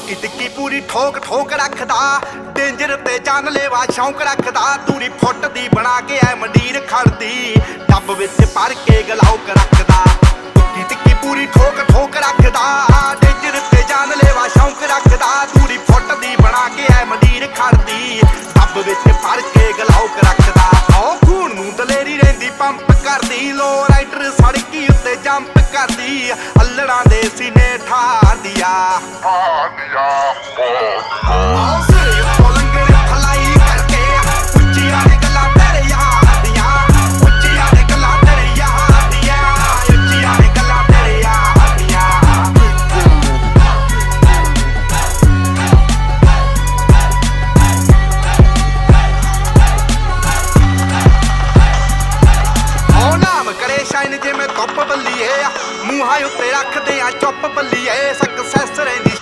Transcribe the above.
ਟਿੱਕੀ ਟਿੱਕੀ ਪੂਰੀ ਠੋਕ ਠੋਕ ਰੱਖਦਾ, ਡੇਂਜਰ ਤੇ ਜਾਨਲੇਵਾ ਸ਼ੌਂਕ ਰੱਖਦਾ। ਦੂਰੀ ਫੁੱਟ ਦੀ ਬਣਾ ਕੇ ਐ ਮੰਡੀਰ ਖੜਦੀ, ਟੱਬ ਵਿੱਚ ਭਰ ਕੇ ਗਲਾਉਕ ਰੱਖਦਾ। ਟਿੱਕੀ ਟਿੱਕੀ ਪੂਰੀ ਠੋਕ ਠੋਕ ਰੱਖਦਾ, ਡੇਂਜਰ ਤੇ ਜਾਨਲੇਵਾ ਸ਼ੌਂਕ ਰੱਖਦਾ। ਦੂਰੀ ਫੁੱਟ ਦੀ ਬਣਾ ਕੇ ਐ ਮੰਡੀਰ ਖੜਦੀ, ਟੱਬ ਵਿੱਚ ਭਰ ਕੇ ਗਲਾਉਕ ਰੱਖਦਾ। ਓ ਖੂਨ ਨੂੰ ਦਲੇਰੀ ਰਹਿੰਦੀ ਪੰਪ ਕਰਦੀ, ਲੋ ਰਾਈਡਰ ਸੜਕੀ ਉੱਤੇ ਜੰਪ ਕਰਦੀ। ਅੱਲੜਾਂ ਦੇ ਸੀਨੇ ਠਾਰਦੀ ਆ ਸਿਰੇ ਉੱਤੋਂ ਲੰਘਣ ਫਲਾਈ ਕਰਕੇ, ਉੱਚੀਆਂ ਨੇ ਗੱਲਾਂ ਤੇਰੇ ਯਾਰ ਦੀਆਂ, ਉੱਚੀਆਂ ਨੇ ਗੱਲਾਂ ਤੇਰੇ ਯਾਰ ਦੀਆਂ, ਉੱਚੀਆਂ ਨੇ ਗੱਲਾਂ ਤੇਰੇ ਯਾਰ ਦੀਆਂ। ਓ ਨਾਮ ਕਰੇ ਸ਼ਾਈਨ ਜਿਵੇਂ ਧੁੱਪ ਬੱਲੀਏ, ਮੂੰਹਾਂ ਉੱਤੇ ਰੱਖਦੇ ਆ ਚੁੱਪ ਬੱਲੀਏ। ਸਕਸੈਸ ਰਹਿੰਦੀ